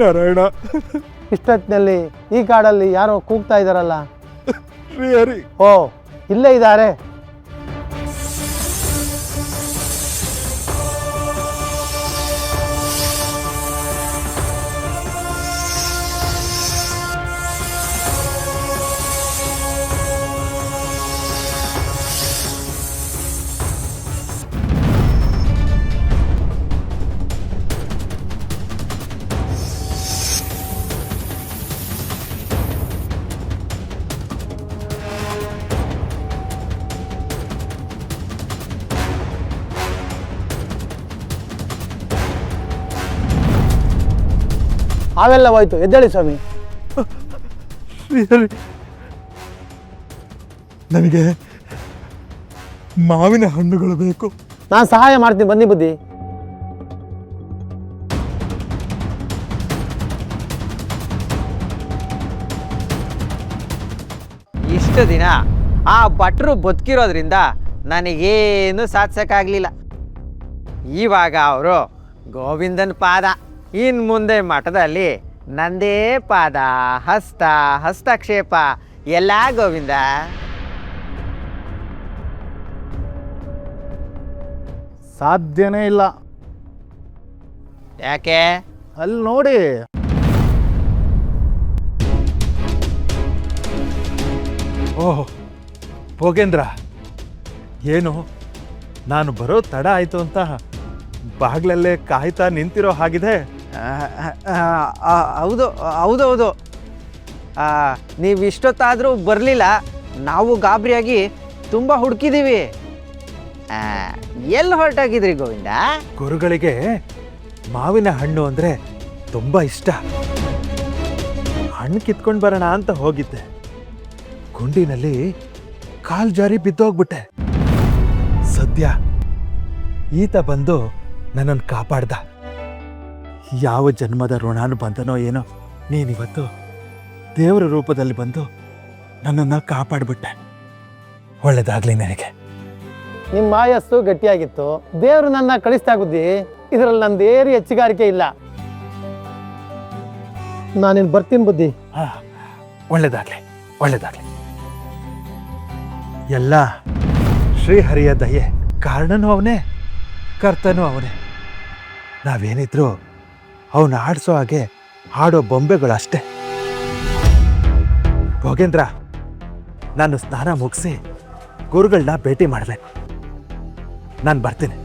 ನಾರಾಯಣ. ಇಷ್ಟೊತ್ತಿನಲ್ಲಿ ಈ ಕಾಡಲ್ಲಿ ಯಾರೋ ಕೂಗ್ತಾ ಇದ್ದಾರಲ್ಲ. ಶ್ರೀಹರಿ. ಓ, ಇಲ್ಲೇ ಇದ್ದಾರೆ. ಅವೆಲ್ಲ ಹೋಯ್ತು, ಎದ್ದೇಳಿ ಸ್ವಾಮಿ. ಶ್ರೀಹರಿ, ನನಗೆ ಮಾವಿನ ಹಣ್ಣುಗಳು ಬೇಕು. ನಾನು ಸಹಾಯ ಮಾಡ್ತೀನಿ, ಬನ್ನಿ ಬುದ್ಧಿ. ಇಷ್ಟು ದಿನ ಆ ಭಟ್ರು ಬದುಕಿರೋದ್ರಿಂದ ನನಗೇನು ಸಾಧಿಸೋಕ್ಕಾಗಲಿಲ್ಲ. ಇವಾಗ ಅವರು ಗೋವಿಂದನ ಪಾದ, ಇನ್ನು ಮುಂದೆ ಮಠದಲ್ಲಿ ನಂದೇ ಪಾದ, ಹಸ್ತ, ಹಸ್ತಕ್ಷೇಪ ಎಲ್ಲ ಗೋವಿಂದ. ಸಾಧ್ಯನೇ ಇಲ್ಲ. ಯಾಕೆ? ಅಲ್ಲಿ ನೋಡಿ. ಓಹ್ ಭೋಗೇಂದ್ರ, ಏನು ನಾನು ಬರೋ ತಡ ಆಯಿತು ಅಂತ ಬಾಗ್ಲಲ್ಲೇ ಕಾಯ್ತಾ ನಿಂತಿರೋ ಹಾಗಿದೆ. ಹೌದು ಹೌದು ಹೌದು. ನೀವು ಇಷ್ಟೊತ್ತಾದರೂ ಬರಲಿಲ್ಲ. ನಾವು ಗಾಬರಿಯಾಗಿ ತುಂಬ ಹುಡುಕಿದ್ದೀವಿ. ಎಲ್ಲಿ ಹೊರಟಾಗಿದ್ರಿ ಗೋವಿಂದ? ಗುರುಗಳಿಗೆ ಮಾವಿನ ಹಣ್ಣು ಅಂದರೆ ತುಂಬ ಇಷ್ಟ. ಹಣ್ಣು ಕಿತ್ಕೊಂಡು ಬರೋಣ ಅಂತ ಹೋಗಿದ್ದೆ. ಗುಂಡಿನಲ್ಲಿ ಕಾಲ್ ಜಾರಿ ಬಿದ್ದೋಗ್ಬಿಟ್ಟೆ. ಸದ್ಯ ಈತ ಬಂದು ನನ್ನನ್ನು ಕಾಪಾಡ್ದ. ಯಾವ ಜನ್ಮದ ಋಣಾನು ಬಂದನೋ ಏನೋ, ನೀನಿವತ್ತು ದೇವರ ರೂಪದಲ್ಲಿ ಬಂದು ನನ್ನನ್ನು ಕಾಪಾಡ್ಬಿಟ್ಟೆ. ಒಳ್ಳೇದಾಗ್ಲಿ ನನಗೆ. ನಿಮ್ಮ ಆಯಸ್ಸು ಗಟ್ಟಿಯಾಗಿತ್ತು, ದೇವರು ನನ್ನ ಕಳಿಸ್ತಾ ಬುದ್ಧಿ. ಇದರಲ್ಲಿ ನಂದೇರಿ ಹೆಚ್ಚುಗಾರಿಕೆ ಇಲ್ಲ. ನಾನಿನ್ ಬರ್ತೀನಿ ಬುದ್ಧಿ. ಒಳ್ಳೇದಾಗ್ಲಿ, ಒಳ್ಳೇದಾಗ್ಲಿ. ಎಲ್ಲ ಶ್ರೀಹರಿಯ ದಯೆ. ಕಾರಣನೂ ಅವನೇ, ಕರ್ತನೂ ಅವನೇ. ನಾವೇನಿದ್ರು ಅವನು ಆಡಿಸೋ ಹಾಗೆ ಆಡೋ ಬೊಂಬೆಗಳು ಅಷ್ಟೇ. ಭೋಗೇಂದ್ರ, ನಾನು ಸ್ನಾನ ಮುಗಿಸಿ ಗುರುಗಳನ್ನ ಭೇಟಿ ಮಾಡಬೇಕು. ನಾನು ಬರ್ತೀನಿ.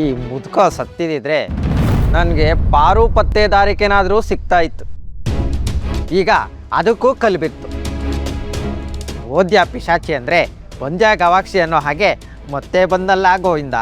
ಈ ಮುದುಕ ಸತ್ತಿದ್ರೆ ನನಗೆ ಪಾರು ಪತ್ತೇದಾರಿಕೆನಾದರೂ ಸಿಗ್ತಾ ಇತ್ತು. ಈಗ ಅದಕ್ಕೂ ಕಲ್ಬಿತ್ತು. ಓದ್ಯ ಪಿಶಾಚಿ ಅಂದರೆ ಬಂದ್ಯ ಗವಾಕ್ಷಿ ಅನ್ನೋ ಹಾಗೆ ಮತ್ತೆ ಬಂದಲ್ಲ ಗೋವಿಂದ.